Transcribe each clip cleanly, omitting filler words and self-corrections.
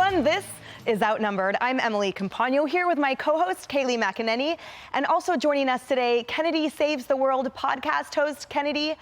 everyone. This is Outnumbered. I'm Emily Campagno here with my co-host, Kayleigh McEnany. And also joining us today, Kennedy Saves the World podcast host Kennedy,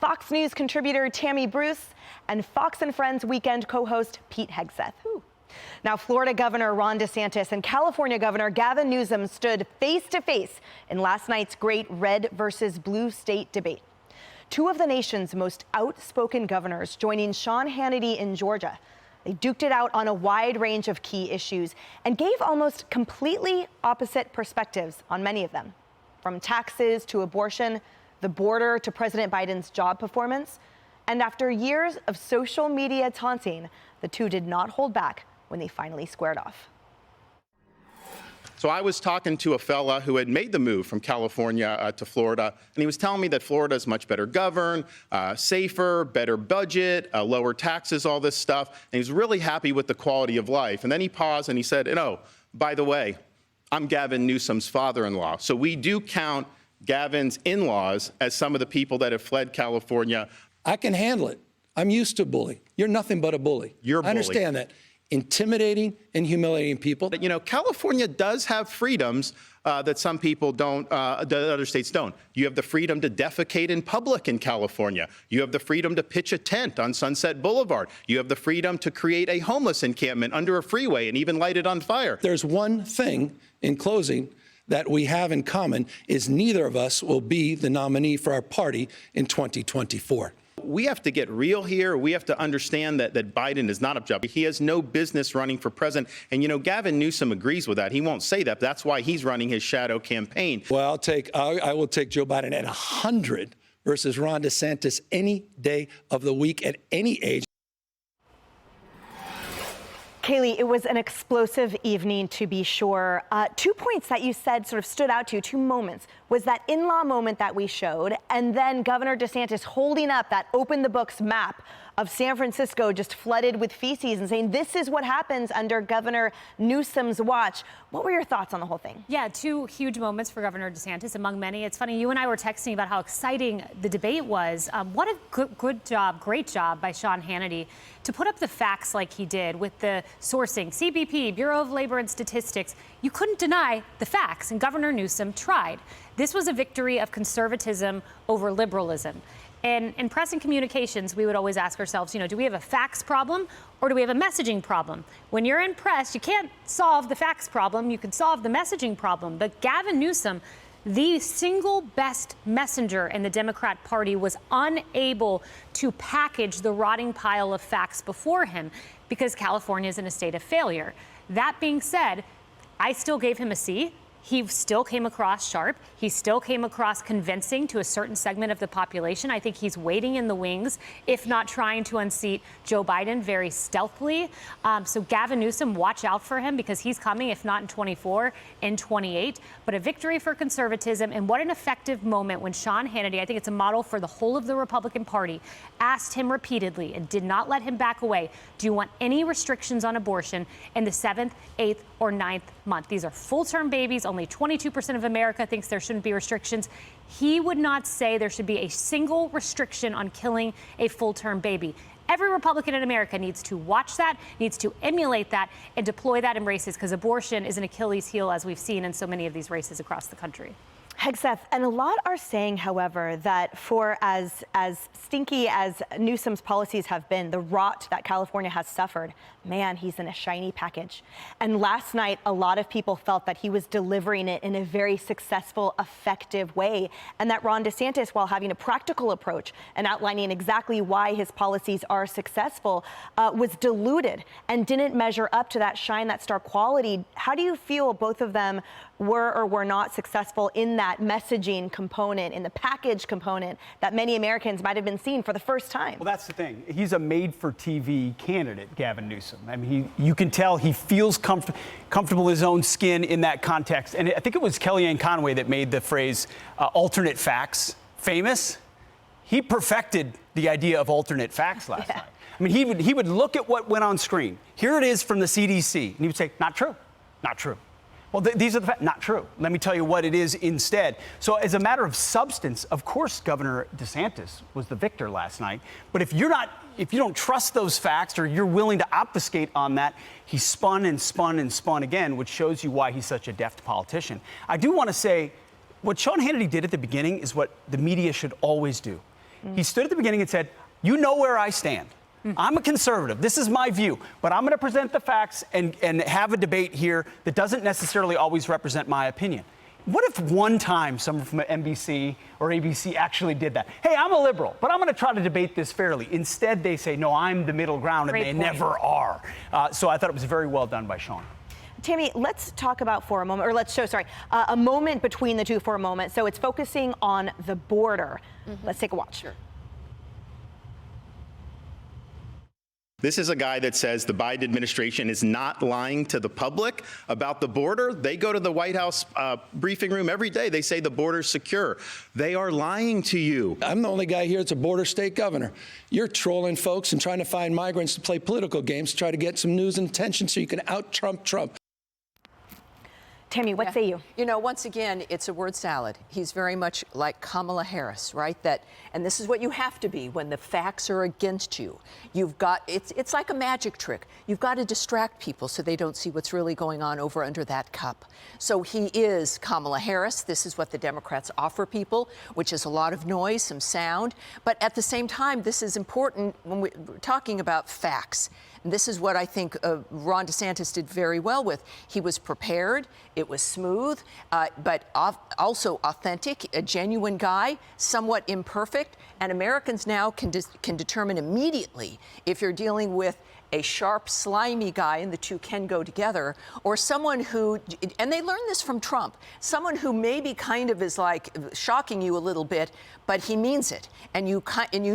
Fox News contributor Tammy Bruce, and Fox and Friends weekend co-host Pete Hegseth. Now, Florida Governor Ron DeSantis and California Governor Gavin Newsom stood face to face in last night's great red versus blue state debate. Two of the nation's most outspoken governors joining Sean Hannity in Georgia. They duked it out on a wide range of key issues and gave almost completely opposite perspectives on many of them. From taxes to abortion, the border to President Biden's job performance. And after years of social media taunting, the two did not hold back when they finally squared off. So I was talking to a fella who had made the move from California to Florida, and he was telling me that Florida is much better governed, safer, better budget, lower taxes, all this stuff. And he was really happy with the quality of life. And then he paused and he said, by the way, I'm Gavin Newsom's father-in-law. So we do count Gavin's in-laws as some of the people that have fled California. I can handle it. I'm used to bullying. You're nothing but a bully. You're a bully. I understand that. Intimidating and humiliating people. But, California does have freedoms that some people don't, that other states don't. You have the freedom to defecate in public in California. You have the freedom to pitch a tent on Sunset Boulevard. You have the freedom to create a homeless encampment under a freeway and even light it on fire. There's one thing in closing that we have in common is neither of us will be the nominee for our party in 2024. We have to get real here. We have to understand that Biden is not a job. He has no business running for president. And, Gavin Newsom agrees with that. He won't say that. But that's why he's running his shadow campaign. Well, I will take Joe Biden at 100 versus Ron DeSantis any day of the week at any age. Kayleigh, it was an explosive evening, to be sure. 2 points that you said sort of stood out to you, 2 moments, was that in-law moment that we showed, and then Governor DeSantis holding up that open the books map of San Francisco just flooded with feces and saying this is what happens under Governor Newsom's watch. What were your thoughts on the whole thing? Yeah, 2 huge moments for Governor DeSantis among many. It's funny, you and I were texting about how exciting the debate was. What a great job by Sean Hannity to put up the facts like he did with the sourcing, CBP, Bureau of Labor and Statistics. You couldn't deny the facts, and Governor Newsom tried. This was a victory of conservatism over liberalism. And in press and communications, we would always ask ourselves, do we have a facts problem or do we have a messaging problem? When you're in press, you can't solve the facts problem. You can solve the messaging problem. But Gavin Newsom, the single best messenger in the Democrat Party, was unable to package the rotting pile of facts before him because California is in a state of failure. That being said, I still gave him a C. He still came across sharp. He still came across convincing to a certain segment of the population. I think he's waiting in the wings, if not trying to unseat Joe Biden very stealthily. So Gavin Newsom, watch out for him because he's coming, if not in 24, in 28. But a victory for conservatism, and what an effective moment when Sean Hannity, I think it's a model for the whole of the Republican Party, asked him repeatedly and did not let him back away. Do you want any restrictions on abortion in the 7th, 8th, or 9th month? These are full-term babies. Only 22% of America thinks there shouldn't be restrictions. He would not say there should be a single restriction on killing a full-term baby. Every Republican in America needs to watch that, needs to emulate that, and deploy that in races, because abortion is an Achilles heel, as we've seen in so many of these races across the country. Hegseth, and a lot are saying, however, that for as stinky as Newsom's policies have been, the rot that California has suffered, man, he's in a shiny package. And last night, a lot of people felt that he was delivering it in a very successful, effective way, and that Ron DeSantis, while having a practical approach and outlining exactly why his policies are successful, was diluted and didn't measure up to that shine, that star quality. How do you feel both of them were or were not successful in that messaging component, in the package component that many Americans might have been seeing for the first time? Well, that's the thing. He's a made-for-TV candidate, Gavin Newsom. I mean, you can tell he feels comfortable in his own skin in that context. And I think it was Kellyanne Conway that made the phrase alternate facts famous. He perfected the idea of alternate facts last night. I mean, he would look at what went on screen. Here it is from the CDC, and he would say, not true, not true. Well, these are the facts. Not true. Let me tell you what it is instead. So as a matter of substance, of course, Governor DeSantis was the victor last night. But if you don't trust those facts or you're willing to obfuscate on that, he spun and spun and spun again, which shows you why he's such a deft politician. I do want to say what Sean Hannity did at the beginning is what the media should always do. He stood at the beginning and said, you know where I stand. I'm a conservative. This is my view. But I'm going to present the facts and have a debate here that doesn't necessarily always represent my opinion. What if one time someone from NBC or ABC actually did that? Hey, I'm a liberal, but I'm going to try to debate this fairly. Instead, they say, no, I'm the middle ground, and they never are. So I thought it was very well done by Sean. Tammy, let's talk about for a moment, or let's show, a moment between the two for a moment. So it's focusing on the border. Let's take a watch. Sure. This is a guy that says the Biden administration is not lying to the public about the border. They go to the White House briefing room every day. They say the border's secure. They are lying to you. I'm the only guy here that's a border state governor. You're trolling folks and trying to find migrants to play political games to try to get some news and attention so you can out-Trump Trump. Tammy, what say you? You know, once again, it's a word salad. He's very much like Kamala Harris, right? And this is what you have to be when the facts are against you. You've got, it's like a magic trick. You've got to distract people so they don't see what's really going on over under that cup. So he is Kamala Harris. This is what the Democrats offer people, which is a lot of noise, some sound. But at the same time, this is important when we're talking about facts. And this is what I think Ron DeSantis did very well with. He was prepared. It was smooth, but also authentic, a genuine guy, somewhat imperfect. And Americans now can determine immediately if you're dealing with a sharp, slimy guy, and the two can go together, or someone who, and they learned this from Trump, someone who maybe kind of is like shocking you a little bit, but he means it, and you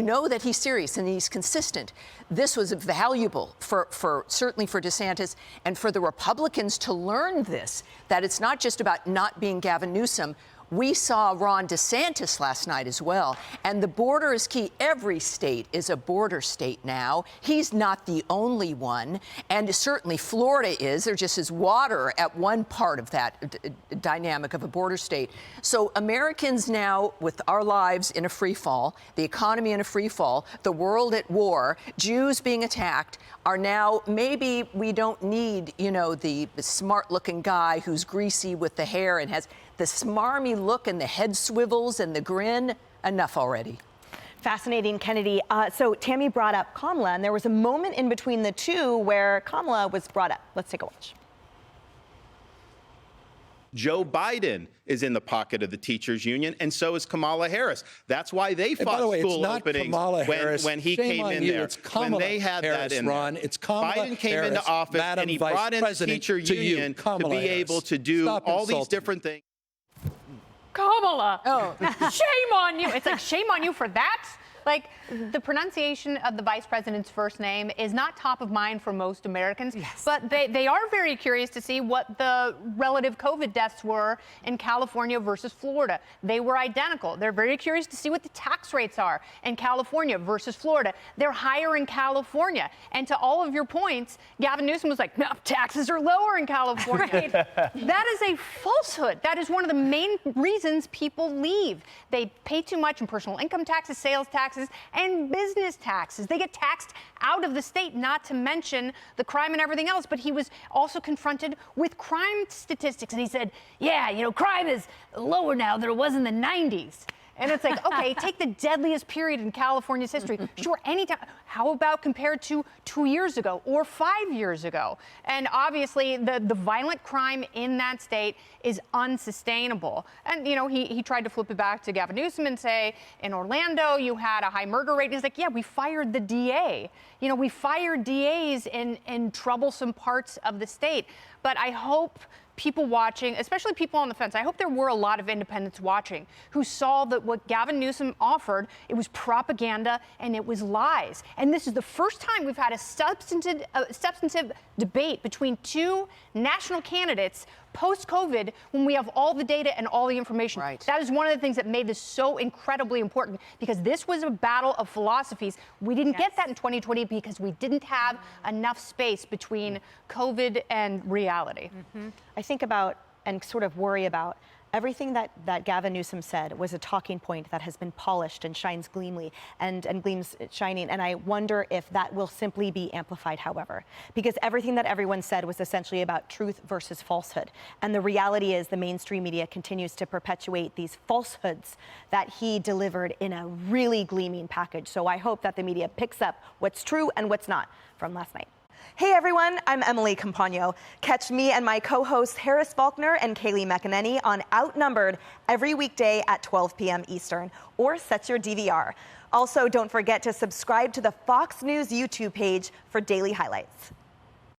know that he's serious and he's consistent. This was valuable for certainly for DeSantis and for the Republicans to learn this, that it's not just about not being Gavin Newsom. We saw Ron DeSantis last night as well. And the border is key. Every state is a border state now. He's not the only one. And certainly Florida is. There just is water at one part of that dynamic of a border state. So Americans now, with our lives in a free fall, the economy in a free fall, the world at war, Jews being attacked, are now, maybe we don't need, you know, the smart looking guy who's greasy with the hair and has the smarmy look and the head swivels and the grin. Enough already. Fascinating, Kennedy. So Tammy brought up Kamala, and there was a moment in between the two where Kamala was brought up. Let's take a watch. Joe Biden is in the pocket of the teachers union, and so is Kamala Harris. That's why they fought by the way, school it's not openings Kamala Harris. when he Shame came on in you. there. It's Kamala when they had Harris, that in Ron. there. It's Kamala Biden came Harris, into office Madam and he Vice brought in the President, teacher to you, union to Kamala be Harris. able to do Stop all these insulting different things. Kamala. Oh. Shame on you. It's like, shame on you for that. Like, the pronunciation of the vice president's first name is not top of mind for most Americans, but they are very curious to see what the relative COVID deaths were in California versus Florida. They were identical. They're very curious to see what the tax rates are in California versus Florida. They're higher in California. And to all of your points, Gavin Newsom was like, no, taxes are lower in California. That is a falsehood. That is one of the main reasons people leave. They pay too much in personal income taxes, sales taxes, and business taxes. They get taxed out of the state, not to mention the crime and everything else. But he was also confronted with crime statistics. And he said, yeah, you know, crime is lower now than it was in the 90s. And it's like, okay, take the deadliest period in California's history. Sure, anytime. How about compared to 2 years ago or 5 years ago? And obviously, the violent crime in that state is unsustainable. And, you know, he tried to flip it back to Gavin Newsom and say, in Orlando, you had a high murder rate. He's like, yeah, we fired the DA. You know, we fired DAs in troublesome parts of the state. But I hope people watching, especially people on the fence, I hope there were a lot of independents watching who saw that what Gavin Newsom offered, it was propaganda and it was lies. And this is the first time we've had a substantive debate between two national candidates post-COVID when we have all the data and all the information. Right. That is one of the things that made this so incredibly important, because this was a battle of philosophies. We didn't get that in 2020 because we didn't have enough space between COVID and reality. I think about and sort of worry about. Everything that Gavin Newsom said was a talking point that has been polished and shines gleamly and gleams shining. And I wonder if that will simply be amplified, however, because everything that everyone said was essentially about truth versus falsehood. And the reality is the mainstream media continues to perpetuate these falsehoods that he delivered in a really gleaming package. So I hope that the media picks up what's true and what's not from last night. Hey everyone, I'm Emily Compagno. Catch me and my co-hosts Harris Faulkner and Kayleigh McEnany on Outnumbered every weekday at 12 p.m. Eastern, or set your DVR. Also, don't forget to subscribe to the Fox News YouTube page for daily highlights.